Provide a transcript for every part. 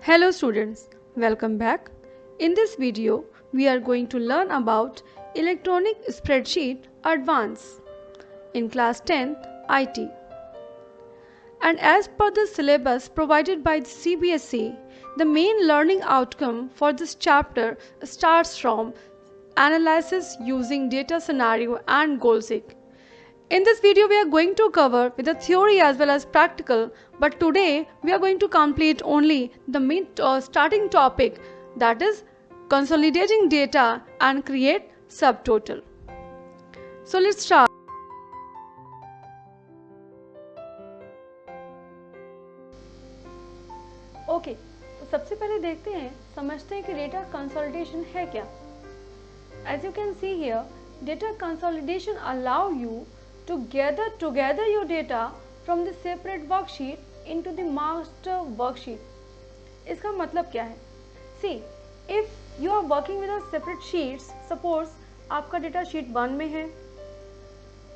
Hello students, welcome back. In this video, we are going to learn about Electronic Spreadsheet Advanced in class 10th IT. And as per the syllabus provided by the CBSE, the main learning outcome for this chapter starts from analysis using data scenario and goal seek. In this video, we are going to cover with the theory as well as practical, but today we are going to complete only the starting topic, that is consolidating data and create subtotal. So let's start. Okay, तो सबसे पहले देखते हैं, समझते हैं कि data consolidation है क्या. As you can see here, data consolidation allow you to gather together your data from the separate worksheet into the master worksheet. इसका मतलब क्या है? See, if you are working with a separate sheets, suppose आपका data sheet 1 में है,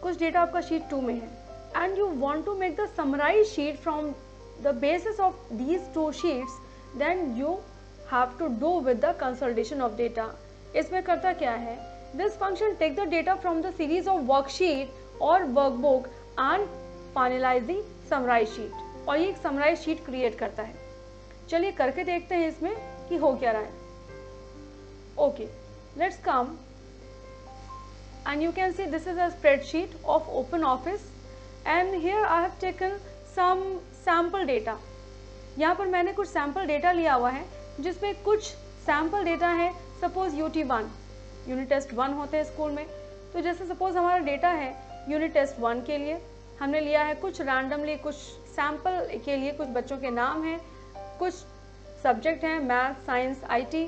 कुछ data आपका sheet 2 में है, and you want to make the summarized sheet from the basis of these two sheets, then you have to do with the consolidation of data. इसमें करता क्या है? This function take the data from the series of worksheet or workbook and finalize the summarized sheet. और ये एक summarized sheet create करता है. चलिए करके देखते हैं इसमें कि हो क्या रहा है. Okay, let's come and you can see this is a spreadsheet of OpenOffice and here I have taken some sample data. यहाँ पर मैंने कुछ sample data लिया हुआ है जिसमें कुछ sample data है. Suppose UT1, यूनिट टेस्ट 1 होते हैं स्कूल में. तो जैसे सपोज हमारा डेटा है यूनिट टेस्ट 1 के लिए, हमने लिया है कुछ रैंडमली, कुछ सैम्पल के लिए कुछ बच्चों के नाम हैं, कुछ सब्जेक्ट हैं मैथ, साइंस, आईटी.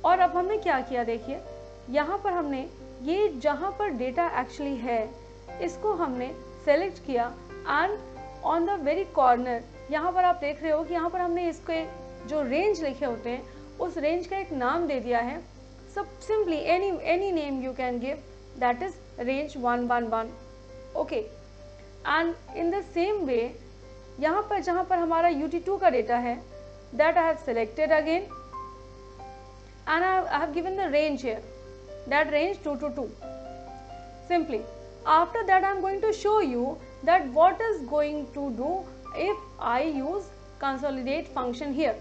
और अब हमने क्या किया, देखिए यहाँ पर हमने ये जहाँ पर डेटा एक्चुअली है इसको हमने सेलेक्ट किया and on the very corner यहाँ पर आप देख रहे हो कि यहाँ पर हमने इसके जो रेंज लिखे होते हैं उस रेंज का एक नाम दे दिया है. Simply any name you can give, that is range 111. Okay, and in the same way यहाँ पर जहाँ पर हमारा UT2 का डेटा है, that I have selected again and I have given the range here, that range 2 to 2. Simply after that I am going to show you that what is going to do if I use consolidate function here.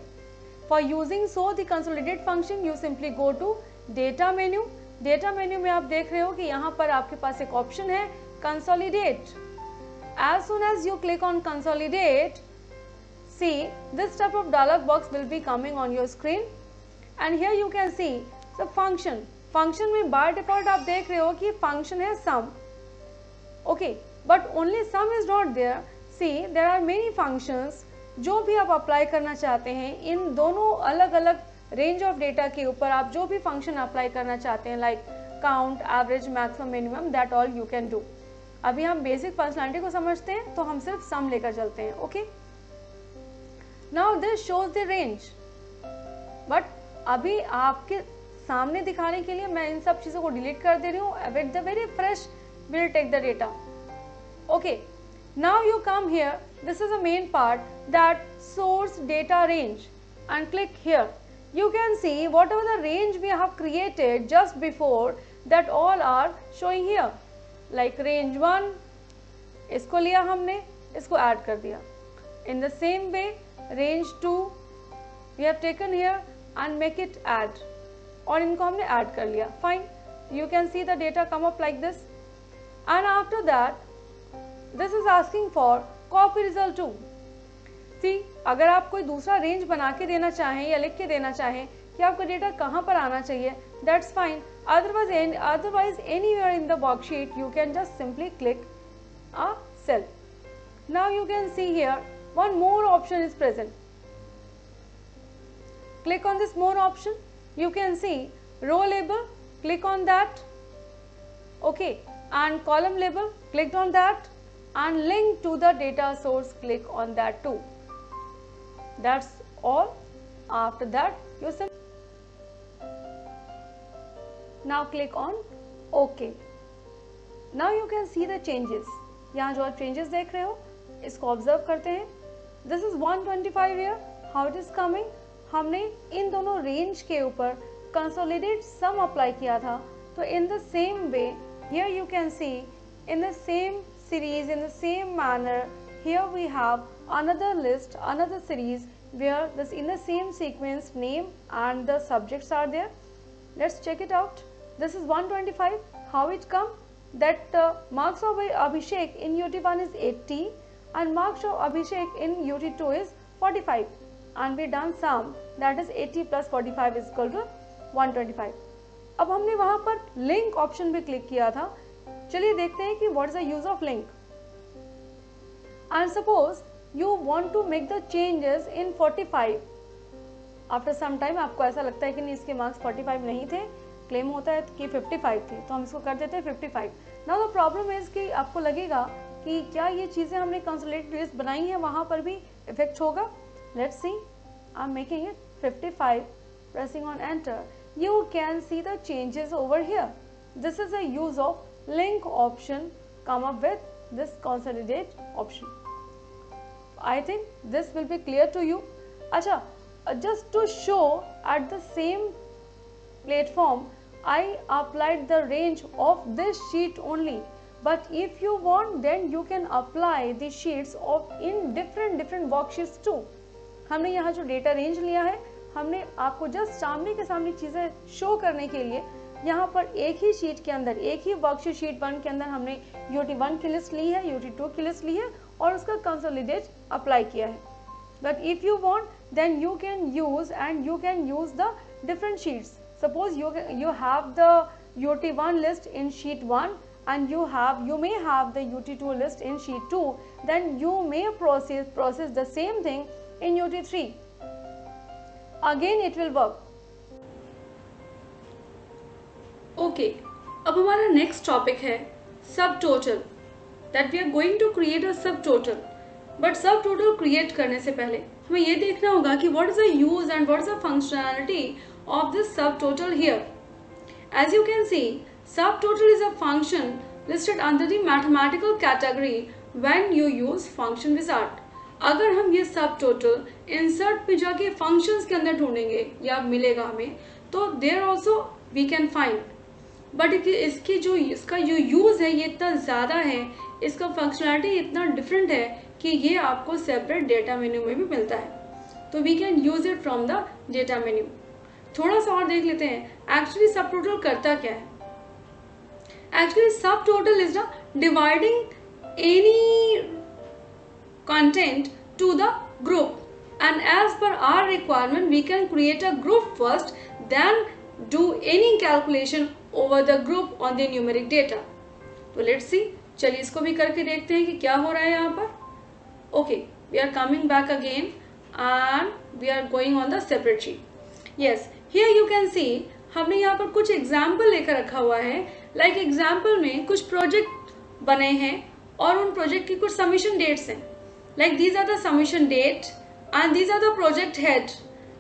For using so the consolidate function, you simply go to data menu. Data menu में आप देख रहे हो कि यहाँ पर आपके पास एक ऑप्शन है consolidate. As soon as you click on consolidate, see this type of dialog box will be coming on your screen and here you can see the function. Function में by default आप देख रहे हो कि function है sum. Okay, but only sum is not there. See, there are many functions जो भी आप अप्लाई करना चाहते हैं इन दोनों अलग अलग रेंज ऑफ डेटा के ऊपर. आप जो भी फंक्शन अप्लाई करना चाहते हैं like count, average, maximum, minimum, that all you can do. अभी हम बेसिक फंक्शनैलिटी को समझते हैं तो हम सिर्फ सम लेकर चलते हैं. Okay, now this shows the range, but अभी आपके सामने दिखाने के लिए मैं इन सब चीजों को डिलीट कर दे रही हूँ. With the very fresh will take the data. Okay, now you come here, this is the main part, that source data range, and click here. You can see whatever the range we have created just before, that all are showing here. Like range 1, इसको लिया हमने, इसको add कर दिया. In the same way, range 2 we have taken here and make it add. और इनको हमने add कर लिया. Fine. You can see the data come up like this. And after that, this is asking for copy result 2. See, अगर आप कोई दूसरा range बना के देना चाहें या लिख के देना चाहें कि आपका डेटा कहाँ पर आना चाहिए, that's fine. Otherwise anywhere in the worksheet you can just simply click a cell. Now you can see here one more option is present. Click on this more option. You can see row label, click on that. Okay, and column label, clicked on that, and link to the data source, click on that too. That's all. After that you simply now click on OK. Now you can see the changes. यहाँ जो आप changes देख रहे हो इसको observe करते हैं. This is 125 here how it is coming, हमने इन दोनों रेंज के ऊपर कंसोलिडेट सम अप्लाई किया था. तो इन the same way here you can C in the same series, in the same manner here we have another list, another series where this in the same sequence name and the subjects are there. Let's check it out. This is 125. How it come that marks of Abhishek in UT1 is 80 and marks of Abhishek in UT2 is 45 and we done sum, that is 80 plus 45 is equal to 125. अब हमने वहाँ पर link option भी click किया था. चलिए देखते हैं कि what is the use of link. And suppose you want to make the changes in 45. After some time आपको ऐसा लगता है कि नहीं इसके मार्क्स 45 नहीं थे, क्लेम होता है कि 55 थे, तो हम इसको कर देते हैं 55. नाउ द प्रॉब्लम इज कि आपको लगेगा कि क्या ये चीज़ें हमने कंसोलिडेटेड लिस्ट बनाई हैं वहाँ पर भी इफेक्ट होगा. Let's see, I am making it 55, pressing on enter. You can see the changes over here. This is a use of link option come up with this consolidate option. I think this will be clear to you. अच्छा, just to show at the same platform I applied the range of this sheet only, but if you want then you can apply the sheets of in different worksheets too. हमने यहाँ जो data range लिया है, हमने आपको just सामने के सामने चीज़ें शो करने के लिए यहाँ पर एक ही शीट के अंदर, एक ही वर्कशीट शीट 1 के अंदर हमने UT1 की लिस्ट ली है, UT2 की लिस्ट ली है और उसका कंसोलिडेट अप्लाई किया है. But if you want then you can use the different sheets. Suppose you have the UT1 list in sheet 1 and you may have the UT2 list in sheet 2, then you may process the same thing in UT3. Again it will work. Okay, अब हमारा next topic है subtotal. That we are going to create a subtotal. But subtotal create करने से पहले हमें ये देखना होगा कि what is the use and what is the functionality of this subtotal here. As you can see, subtotal is a function listed under the mathematical category when you use function wizard. अगर हम ये सब total insert पे जाके functions के अंदर ढूंढेंगे या मिलेगा हमें, तो there also we can find. But इसका जो यूज़ है ये इतना ज़्यादा है, इसका फंक्शनैलिटी इतना डिफरेंट है कि ये आपको सेपरेट डेटा मेन्यू में भी मिलता है. तो we can use it from the data menu. थोड़ा सा और देख लेते हैं एक्चुअली सब टोटल करता क्या है. एक्चुअली सब total is the dividing any content to the group, and as per our requirement we can create a group first, then do any calculation over the group on the numeric data. तो let's see, चलिए इसको भी करके देखते हैं कि क्या हो रहा है यहाँ पर. Okay, we are coming back again and we are going on the separate sheet. Yes, here you can see हमने यहाँ पर कुछ एग्जाम्पल लेकर रखा हुआ है. लाइक एग्जाम्पल में कुछ प्रोजेक्ट बने हैं और उन प्रोजेक्ट की कुछ सबमिशन डेट्स हैं. Like these are the submission date and these are the project head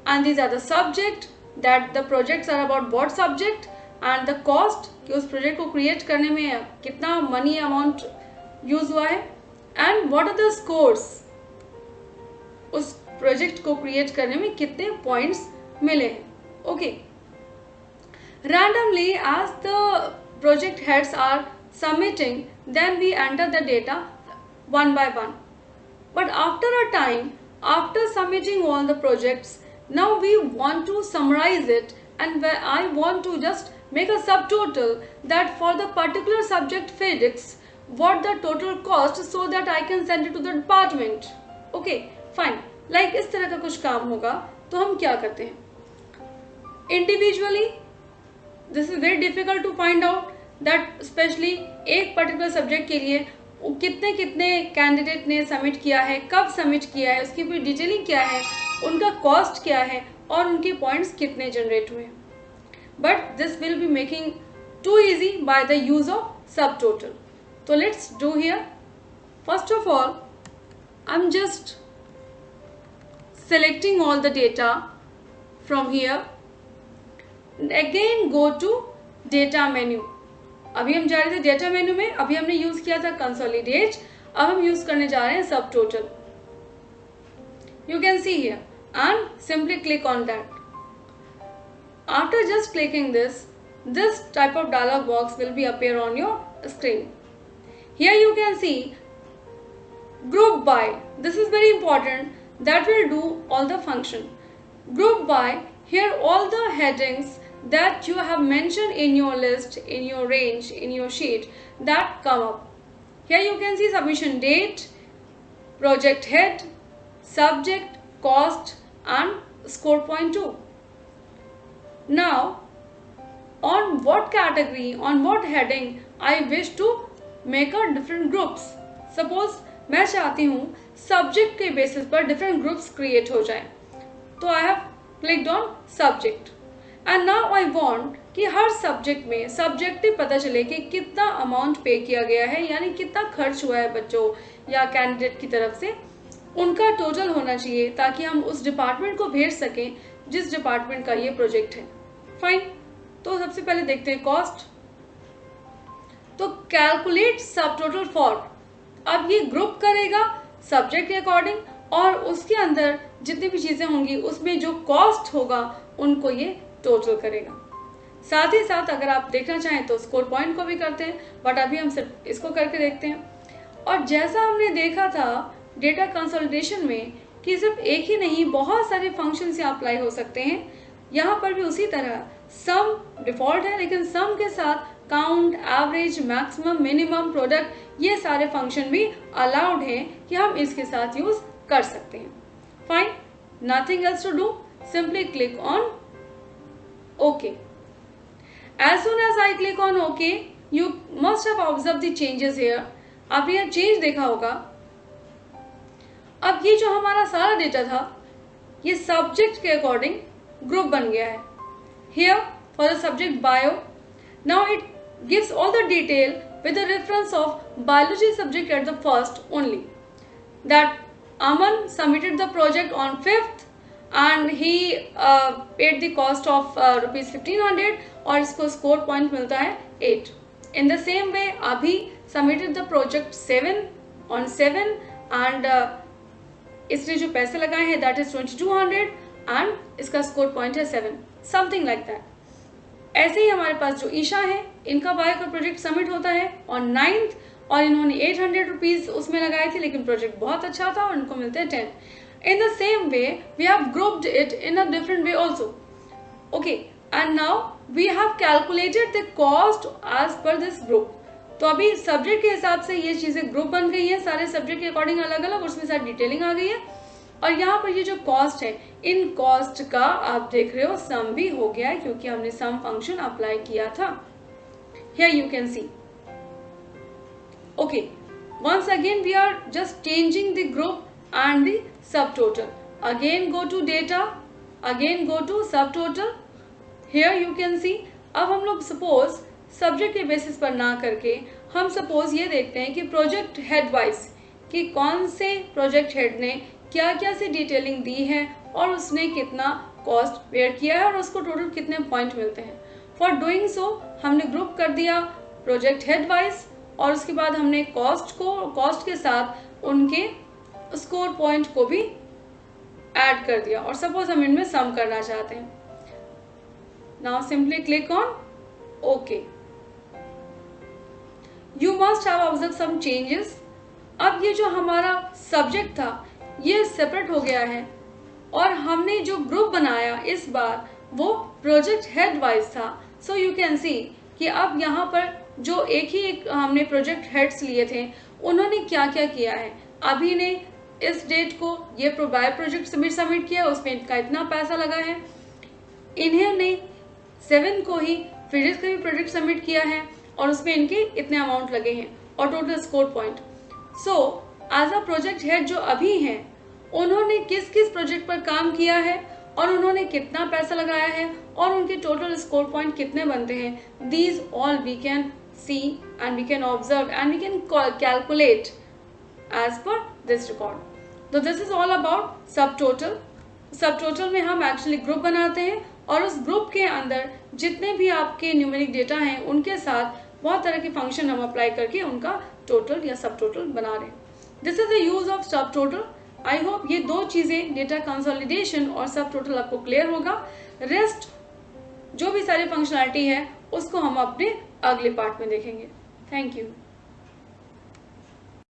and these are the subject, that the projects are about what subject and the cost कि उस project को create करने में कितना money amount use हुआ है and what are the scores, उस project को क्रिएट करने में कितने पॉइंट्स मिले हैं. Okay, randomly as the project heads are submitting then we enter the data one by one. But after a time, after submitting all the projects, now we want to summarize it and I want to just make a subtotal that for the particular subject physics, what the total cost so that I can send it to the department. Okay, fine. Like इस तरह का कुछ काम होगा. तो हम क्या करते हैं? Individually, this is very difficult to find out that especially एक particular subject के लिए कितने कैंडिडेट ने सबमिट किया है, कब सबमिट किया है, उसकी पूरी डिटेलिंग क्या है, उनका कॉस्ट क्या है और उनके पॉइंट्स कितने जनरेट हुए. But this will be making too easy by the use of subtotal. तो let's do here. First of all I am just selecting all the data from here. Again go to data menu. अभी हम जा रहे थे data menu में, अभी हमने use किया था कंसोलिडेट, अब हम यूज करने जा रहे हैं सब total. You can see here and simply click on that. After just clicking this type of dialog box will be appear on your screen. Here you can see group by. This is very important. That will do all the function. Group by, here all the headings that you have mentioned in your list, in your range, in your sheet, that come up. Here you can see submission date, project head, subject, cost and score point too. Now on what category, on what heading I wish to make a different groups. Suppose मैं चाहती हूँ subject के basis पर different groups create हो जाएं, तो I have clicked on subject and now I want कि हर subject में सब्जेक्टिव पता चले कि कितना अमाउंट पे किया गया है, यानी कितना खर्च हुआ है बच्चों या कैंडिडेट की तरफ से, उनका टोटल होना चाहिए ताकि हम उस डिपार्टमेंट को भेज सकें जिस डिपार्टमेंट का ये प्रोजेक्ट है. फाइन, तो सबसे पहले देखते हैं कॉस्ट. तो कैलकुलेट सब टोटल फॉर, अब ये ग्रुप करेगा सब्जेक्ट के अकॉर्डिंग और उसके अंदर जितनी भी चीज़ें होंगी उसमें जो कॉस्ट होगा उनको ये टोटल करेगा. साथ ही साथ अगर आप देखना चाहें तो स्कोर पॉइंट को भी करते हैं, बट अभी हम सिर्फ इसको करके देखते हैं. और जैसा हमने देखा था डेटा कंसोलिडेशन में कि सिर्फ एक ही नहीं बहुत सारे फंक्शन से अप्लाई हो सकते हैं, यहाँ पर भी उसी तरह सम डिफ़ॉल्ट है, लेकिन सम के साथ count, average, maximum, minimum, product, ये सारे फंक्शन भी अलाउड हैं कि हम इसके साथ यूज कर सकते हैं. Fine, nothing else to do, simply click on okay. As soon as I click on okay, you must have observe the changes here. आपने यहाँ चेंज देखा होगा. अब ये जो हमारा सारा डेटा था ये सब्जेक्ट के अकॉर्डिंग ग्रुप बन गया है. Here for the subject bio, now it gives all the detail with the reference of biology subject at the first only, that Aman submitted the project on 5th and he paid the cost of rupees 1500 और इसको score point मिलता है 8. In the same way Abhi submitted the project 7 on 7 and इसने जो पैसे लगाए हैं that is 2200 and इसका score point है 7, something like that. ऐसे ही हमारे पास जो ईशा है इनका बायो का प्रोजेक्ट सबमिट होता है ऑन 9th और इन्होंने 800 रुपीज़ उसमें लगाए थे, लेकिन प्रोजेक्ट बहुत अच्छा था और उनको मिलते हैं 10. In the same way we have grouped it in a different way also. Okay, and now we have calculated the cost as per this group. तो अभी सब्जेक्ट के हिसाब से ये चीज़ें ग्रुप बन गई हैं, सारे सब्जेक्ट के अकॉर्डिंग अलग अलग, उसमें सारी डिटेलिंग आ गई है. और यहाँ पर ये जो कॉस्ट है, इन कॉस्ट का आप देख रहे हो सम भी हो गया है क्योंकि हमने सम फंक्शन अप्लाई किया था. Here you can see. Okay, once again we are just changing the group and the subtotal. Again go to data, again go to subtotal. Here you can see. अब हम लोग suppose subject के basis पर ना करके हम suppose ये देखते हैं कि प्रोजेक्ट हेड वाइज कि कौन से प्रोजेक्ट हेड ने क्या क्या से डिटेलिंग दी है और उसने कितना कॉस्ट बेयर किया है और उसको टोटल कितने पॉइंट मिलते हैं. फॉर डूइंग सो हमने ग्रुप कर दिया प्रोजेक्ट हेड वाइज और उसके बाद हमने कॉस्ट के साथ उनके स्कोर पॉइंट को भी ऐड कर दिया. और सपोज हम इनमें सम करना चाहते हैं. Now simply click on okay. You must have observe some changes. अब ये जो हमारा सब्जेक्ट था ये सेपरेट हो गया है और हमने जो ग्रुप बनाया इस बार वो प्रोजेक्ट हेड वाइज था. सो यू कैन सी कि अब यहाँ पर जो एक हमने प्रोजेक्ट हेड्स लिए थे उन्होंने क्या क्या किया है. अभी ने इस डेट को ये बायो प्रोजेक्ट सबमिट किया, उसमें इनका इतना पैसा लगा है. इन्होंने 7 को ही फिजिक्स का भी प्रोजेक्ट सबमिट किया है और उसमें इनके इतने अमाउंट लगे हैं और total score point. So as a project head जो अभी हैं उन्होंने किस किस प्रोजेक्ट पर काम किया है और उन्होंने कितना पैसा लगाया है और उनके टोटल स्कोर पॉइंट कितने बनते हैं. These all we can see and we can observe and we can calculate as per this record. तो this is all about subtotal. Subtotal में हम एक्चुअली ग्रुप बनाते हैं और उस ग्रुप के अंदर जितने भी आपके न्यूमेरिक डेटा हैं उनके साथ बहुत तरह के फंक्शन हम अप्लाई करके उनका टोटल या सब टोटल बना रहे हैं. This is the use of सब टोटल. आई होप ये दो चीज़ें डेटा कंसोलिडेशन और सब टोटल आपको क्लियर होगा। रेस्ट जो भी सारी फंक्शनैलिटी है उसको हम अपने अगले पार्ट में देखेंगे। Thank you.